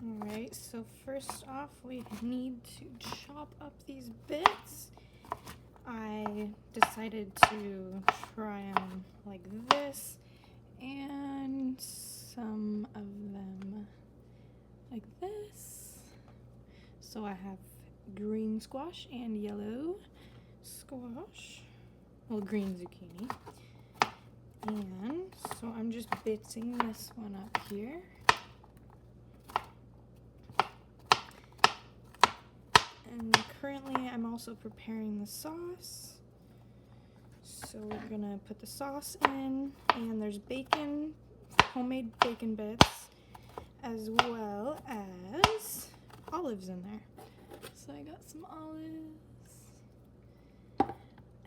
Alright, so first off we need to chop up these bits. I decided to try them like this and some of them like this. So I have green squash and yellow squash, well, green zucchini. And so I'm just bitsing this one up here. And currently I'm also preparing the sauce. So we're gonna put the sauce in, and there's bacon, homemade bacon bits, as well as olives in there. So I got some olives.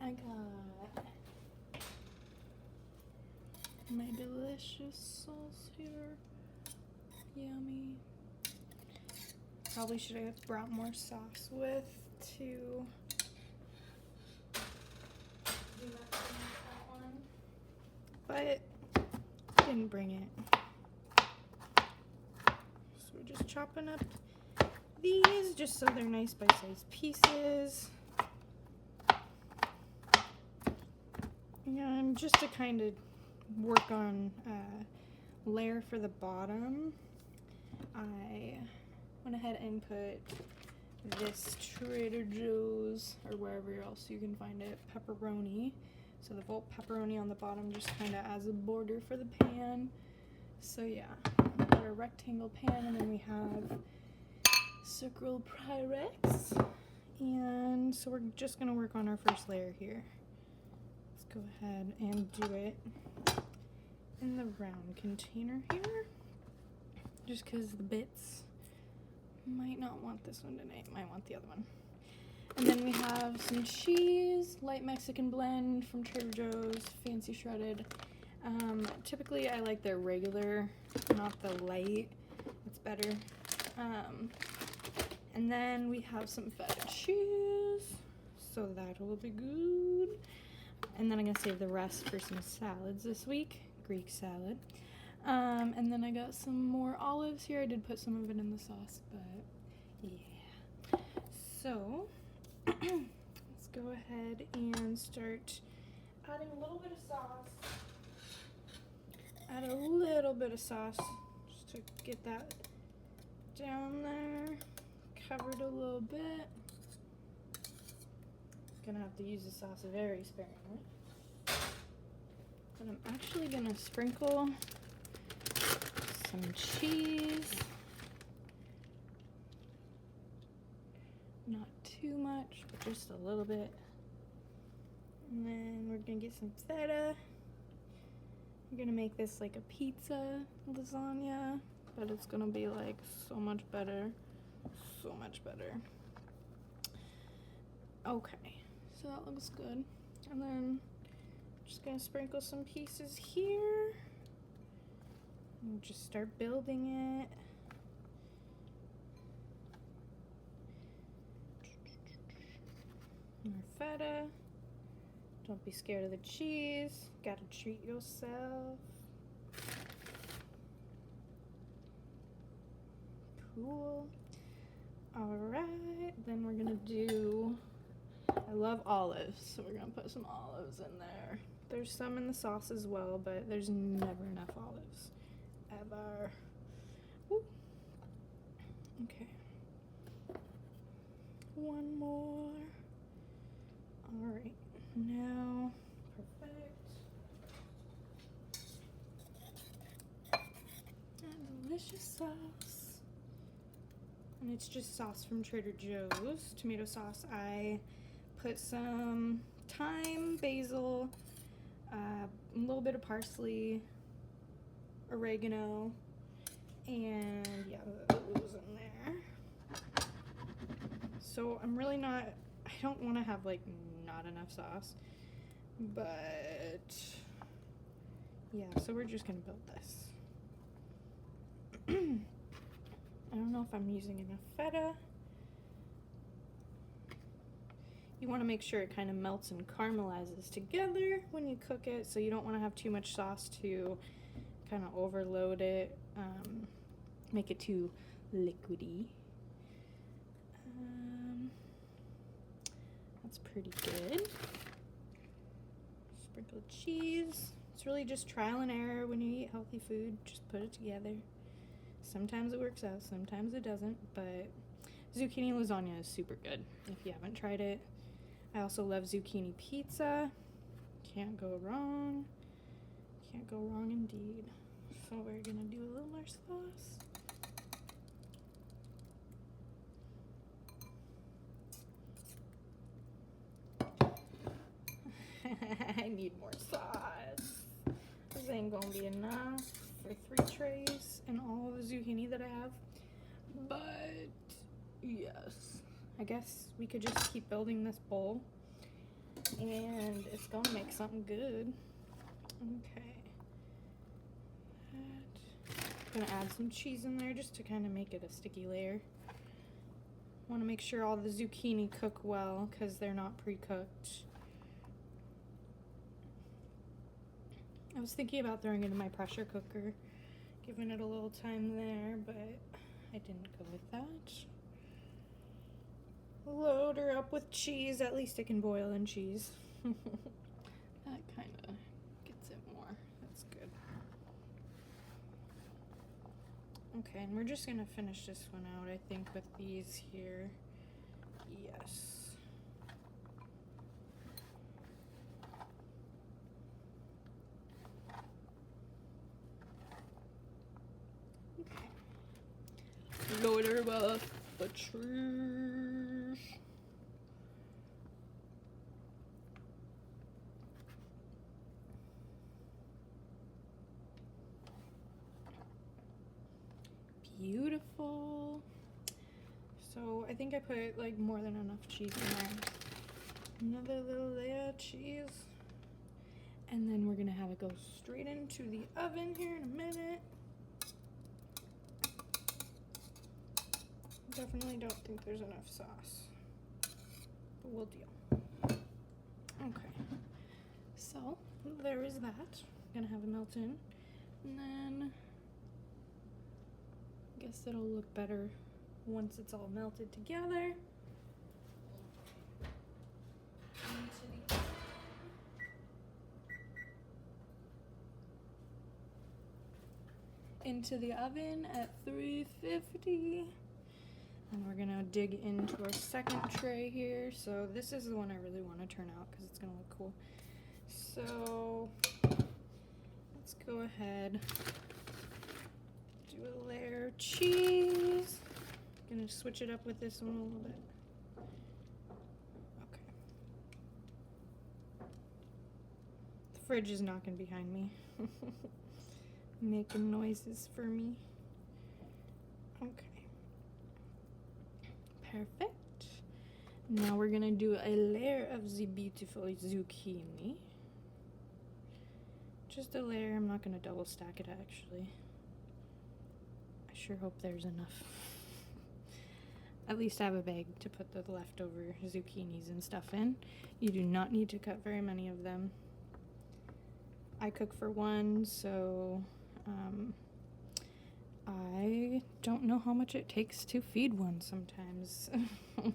I got my delicious sauce here. Yummy. Probably should have brought more sauce with to do that one, but didn't bring it. So we're just chopping up these just so they're nice bite-sized pieces. And just to kind of work on layer for the bottom, I went ahead and put this Trader Joe's, or wherever else you can find it, pepperoni. So the full pepperoni on the bottom just kind of as a border for the pan. So yeah, we've got a rectangle pan, and then we have circle Pyrex. And so we're just gonna work on our first layer here. Let's go ahead and do it in the round container here, just because the bits might not want this one tonight, might want the other one. And then we have some cheese, light Mexican blend from Trader Joe's, fancy shredded. Typically I like their regular, not the light, it's better. And then we have some feta cheese, so that will be good. And then I'm gonna save the rest for some salads this week, Greek salad. And then I got some more olives here. I did put some of it in the sauce, but yeah. So let's go ahead and start adding a little bit of sauce. Add a little bit of sauce just to get that down there, covered a little bit. Gonna have to use the sauce very sparingly. But I'm actually gonna sprinkle some cheese. Not too much, but just a little bit. And then we're gonna get some feta. We're gonna make this like a pizza lasagna, but it's gonna be like so much better. So much better. Okay, so that looks good. And then just gonna sprinkle some pieces here. And just start building it. More feta. Don't be scared of the cheese. Gotta treat yourself. Cool. Alright, then we're gonna do, I love olives, so we're gonna put some olives in there. There's some in the sauce as well, but there's never enough olives. Ever. Woo. Okay. One more. Alright, now, perfect. And delicious sauce. And it's just sauce from Trader Joe's, tomato sauce. I put some thyme, basil, a little bit of parsley, oregano, and yeah, those in there. So I'm really not, I don't want to have like not enough sauce, but yeah, so we're just gonna build this. I don't know if I'm using enough feta. You want to make sure it kind of melts and caramelizes together when you cook it, so you don't want to have too much sauce to kind of overload it, make it too liquidy. That's pretty good. Sprinkled cheese. It's really just trial and error when you eat healthy food. Just put it together. Sometimes it works out, sometimes it doesn't, but zucchini lasagna is super good if you haven't tried it. I also love zucchini pizza. Can't go wrong. Can't go wrong indeed. So we're gonna do a little more sauce. I need more sauce. This ain't gonna be enough for 3 trays and all of the zucchini that I have. But yes, I guess we could just keep building this bowl and it's gonna make something good. Okay. I'm gonna add some cheese in there just to kind of make it a sticky layer. Want to make sure all the zucchini cook well because they're not pre-cooked. I was thinking about throwing it in my pressure cooker, giving it a little time there, but I didn't go with that. Load her up with cheese. At least it can boil in cheese. That kind of gets it more. That's good. Okay, and we're just gonna finish this one out, I think, with these here. Yes. Load her with the cheese. Beautiful. So I think I put like more than enough cheese in there. Another little layer of cheese. And then we're gonna have it go straight into the oven here in a minute. Definitely don't think there's enough sauce, but we'll deal. Okay, so there is that. I'm gonna have it melt in, and then I guess it'll look better once it's all melted together. Into the oven at 350. And we're gonna dig into our second tray here. So this is the one I really want to turn out because it's gonna look cool. So let's go ahead, do a layer of cheese. Gonna switch it up with this one a little bit. Okay. The fridge is knocking behind me, making noises for me. Okay. Perfect. Now we're gonna do a layer of the beautiful zucchini. Just a layer. I'm not gonna double stack it actually. I sure hope there's enough. At least I have a bag to put the leftover zucchinis and stuff in. You do not need to cut very many of them. I cook for one, so I don't know how much it takes to feed one sometimes. Alright.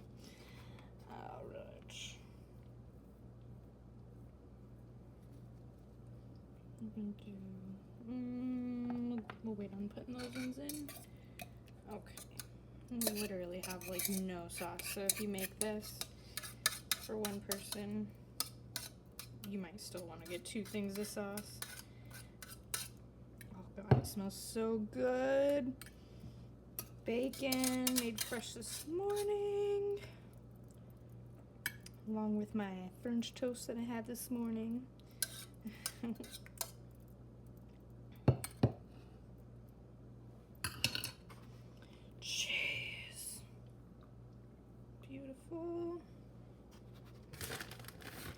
We'll wait on putting those ones in. Okay. We literally have like no sauce, so if you make this for one person, you might still want to get 2 things of sauce. God, it smells so good. Bacon made fresh this morning, along with my French toast that I had this morning. Cheese. Beautiful.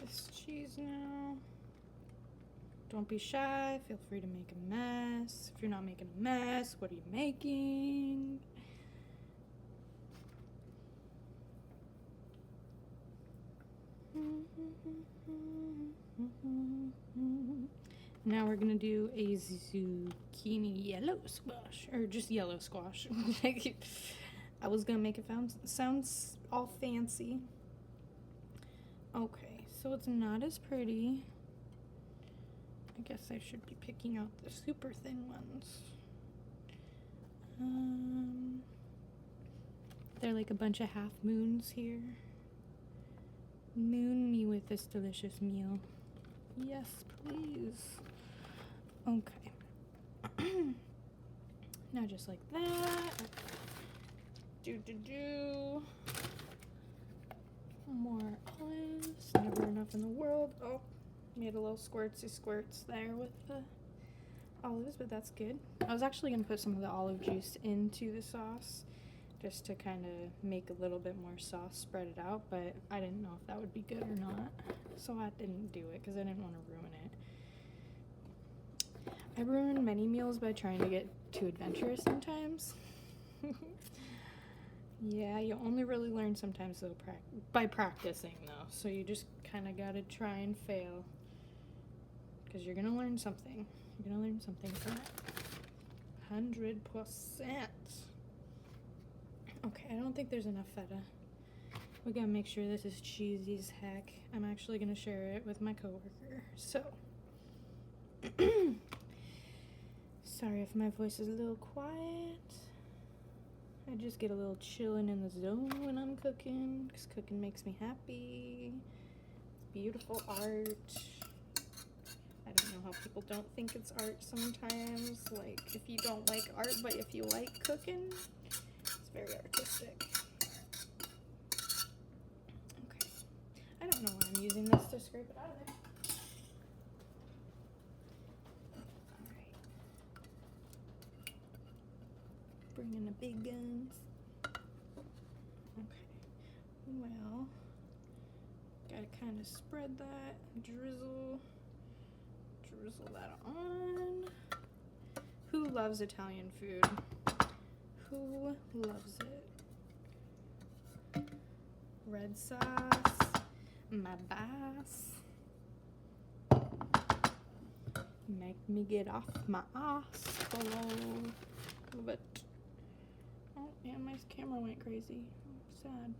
This cheese now. Don't be shy, feel free to make a mess. If you're not making a mess, what are you making? Now we're gonna do a zucchini yellow squash, or just yellow squash. I was gonna make it sounds all fancy. Okay, so it's not as pretty. I guess I should be picking out the super thin ones. They're like a bunch of half moons here. Moon me with this delicious meal. Yes, please. Okay. Now just like that. More olives. Never enough in the world. Oh, made a little squirts there with the olives, but that's good. I was actually going to put some of the olive juice into the sauce just to kind of make a little bit more sauce, spread it out, but I didn't know if that would be good or not, so I didn't do it because I didn't want to ruin it. I ruin many meals by trying to get too adventurous sometimes. Yeah, you only really learn sometimes though by practicing though, so you just kind of gotta try and fail because you're gonna learn something. You're gonna learn something from it. 100%. Okay, I don't think there's enough feta. We gotta make sure this is cheesy as heck. I'm actually gonna share it with my coworker, so sorry if my voice is a little quiet. I just get a little chillin' in the zone when I'm cooking, because cooking makes me happy. It's beautiful art. I don't know how people don't think it's art sometimes. Like, if you don't like art, but if you like cooking, it's very artistic. Okay. I don't know why I'm using this to scrape it out of there. Bring in the big guns. Okay. Well, gotta kind of spread that, drizzle that on. Who loves Italian food? Who loves it? Red sauce, my bass. Make me get off my ass a little bit. Oh, and my camera went crazy. Sad.